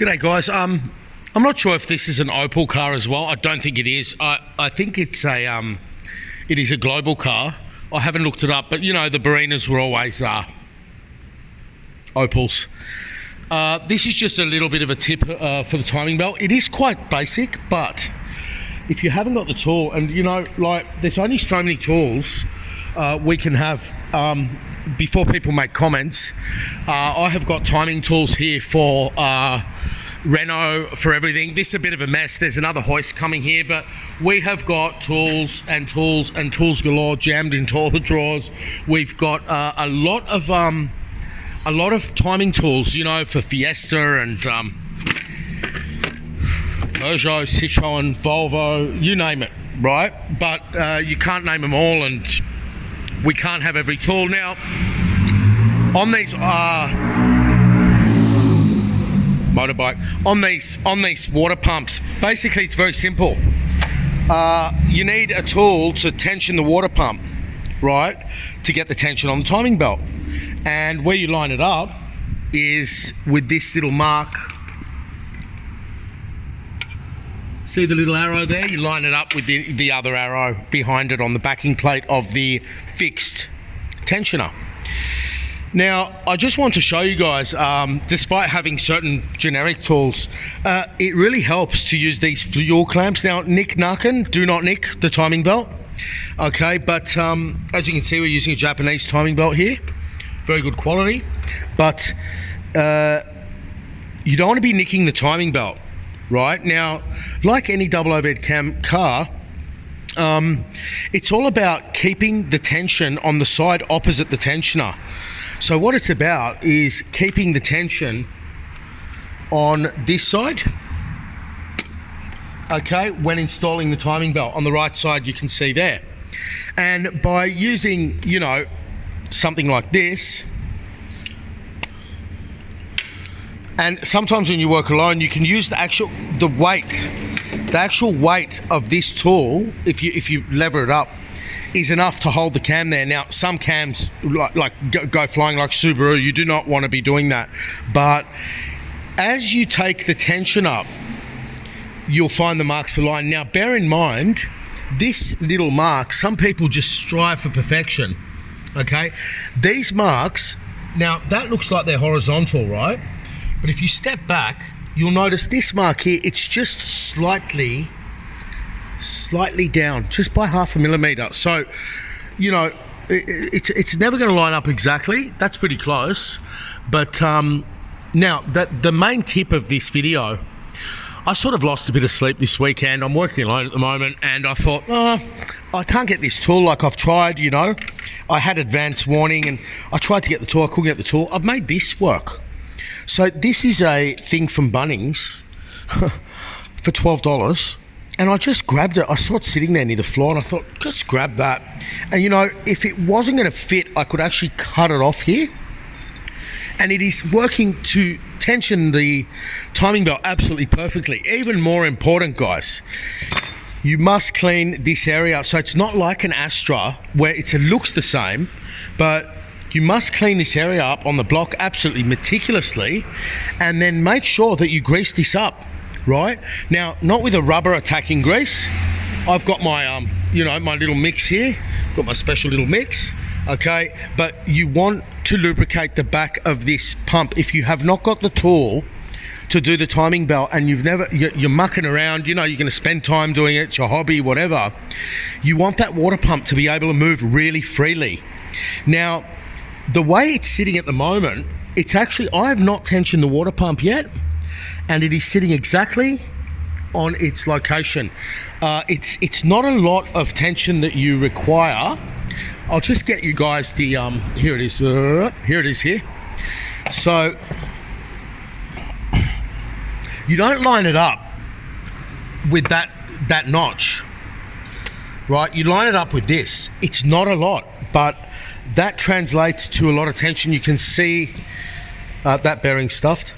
G'day guys. I'm not sure if this is an Opel car as well. I don't think it is. I think it's it is a global car. I haven't looked it up, but you know the Barinas were always Opels. This is just a little bit of a tip for the timing belt. It is quite basic, but if you haven't got the tool, and you know, like there's only so many tools we can have before people make comments. I have got timing tools here for Renault, for everything. This is a bit of a mess. There's another hoist coming here, but we have got tools and tools and tools galore jammed into all the drawers. We've got a lot of timing tools, you know, for Fiesta and Peugeot, Citroen, Volvo, you name it, right? But you can't name them all, and we can't have every tool. Now, on these on these water pumps, basically it's very simple. You need a tool to tension the water pump, right, to get the tension on the timing belt. And where you line it up is with this little mark. See the little arrow there? You line it up with the other arrow behind it on the backing plate of the fixed tensioner. Now, I just want to show you guys, despite having certain generic tools, it really helps to use these fuel clamps. Now, nick knockin', do not nick the timing belt. Okay, but as you can see, we're using a Japanese timing belt here. Very good quality, but you don't want to be nicking the timing belt. Right now, like any double overhead cam car, it's all about keeping the tension on the side opposite the tensioner. So what it's about is keeping the tension on this side, okay, when installing the timing belt. On the right side, you can see there. And by using, you know, something like this, and sometimes when you work alone, you can use the actual weight of this tool, if you lever it up, is enough to hold the cam there. Now, some cams like go flying like Subaru. You do not want to be doing that. But as you take the tension up, you'll find the marks align. Now, bear in mind, this little mark, some people just strive for perfection, okay? These marks, now that looks like they're horizontal, right? But if you step back, you'll notice this mark here, it's just slightly down, just by 0.5 millimeter. So, you know, it's never going to line up exactly. That's pretty close. But now, the main tip of this video, I sort of lost a bit of sleep this weekend. I'm working alone at the moment, and I thought, I can't get this tool. Like, I've tried, you know. I had advance warning, and I tried to get the tool. I couldn't get the tool. I've made this work. So this is a thing from Bunnings for $12. And I just grabbed it. I saw it sitting there near the floor, and I thought, just grab that. And you know, if it wasn't going to fit, I could actually cut it off here. And it is working to tension the timing belt absolutely perfectly. Even more important, guys, you must clean this area. So it's not like an Astra where it looks the same, but you must clean this area up on the block absolutely meticulously, and then make sure that you grease this up. Right now, not with a rubber attacking grease. I've got my you know, my little mix here, got my special little mix, okay? But you want to lubricate the back of this pump. If you have not got the tool to do the timing belt, and you're mucking around, you know, you're going to spend time doing it, it's your hobby, whatever, you want that water pump to be able to move really freely. Now, the way it's sitting at the moment, it's actually, I have not tensioned the water pump yet, and it is sitting exactly on its location. It's not a lot of tension that you require. I'll just get you guys the here it is. Here it is here. So you don't line it up with that notch, right? You line it up with this. It's not a lot, but that translates to a lot of tension. You can see that bearing stuffed.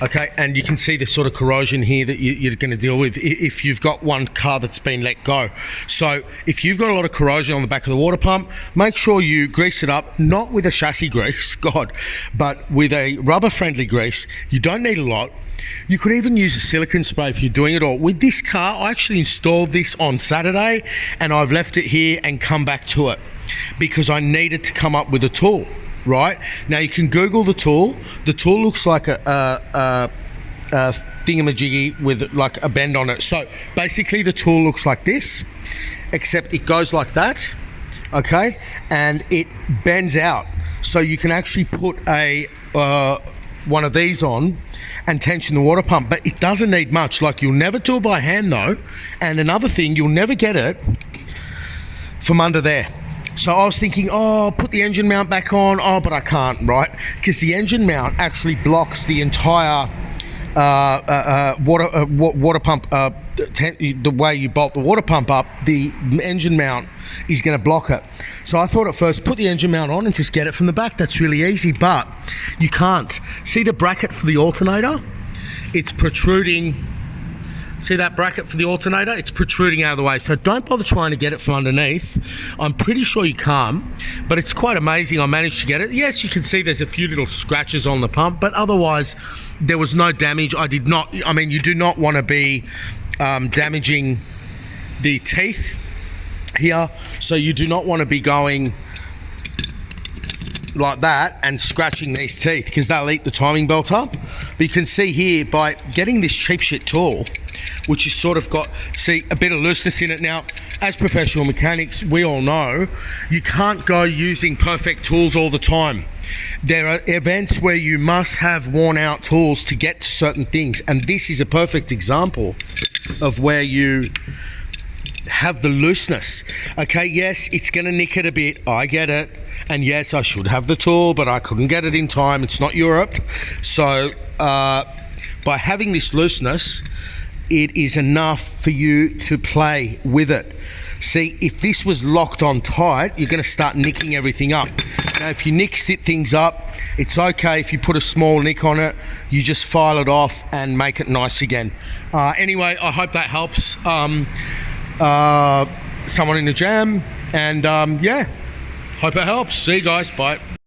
Okay, and you can see the sort of corrosion here that you're going to deal with if you've got one car that's been let go. So if you've got a lot of corrosion on the back of the water pump, make sure you grease it up, not with a chassis grease, God, but with a rubber-friendly grease. You don't need a lot. You could even use a silicone spray if you're doing it all. With this car, I actually installed this on Saturday, and I've left it here and come back to it because I needed to come up with a tool. Right now, you can Google the tool. The tool looks like a thingamajiggy with like a bend on it. So basically, the tool looks like this, except it goes like that, okay, and it bends out. So you can actually put a one of these on and tension the water pump, but it doesn't need much. Like, you'll never do it by hand though. And another thing, you'll never get it from under there. So I was thinking, oh, put the engine mount back on. Oh, but I can't, right? Because the engine mount actually blocks the entire water pump. The way you bolt the water pump up, the engine mount is going to block it. So I thought at first, put the engine mount on and just get it from the back. That's really easy, but you can't. See the bracket for the alternator? It's protruding. See that bracket for the alternator? It's protruding out of the way. So don't bother trying to get it from underneath. I'm pretty sure you can't, but it's quite amazing I managed to get it. Yes, you can see there's a few little scratches on the pump, but otherwise there was no damage. I mean, you do not want to be damaging the teeth here. So you do not want to be going like that and scratching these teeth because they'll eat the timing belt up. But you can see here, by getting this cheap shit tool, which has sort of got, see, a bit of looseness in it. Now, as professional mechanics, we all know you can't go using perfect tools all the time. There are events where you must have worn out tools to get to certain things, and this is a perfect example of where you have the looseness. Okay, yes, it's going to nick it a bit, I get it, and yes, I should have the tool, but I couldn't get it in time. It's not Europe. So by having this looseness, it is enough for you to play with it. See, if this was locked on tight, you're going to start nicking everything up. Now, if you nick things up, it's okay. If you put a small nick on it, you just file it off and make it nice again. Anyway, I hope that helps someone in the jam, and yeah, hope it helps. See you guys, bye.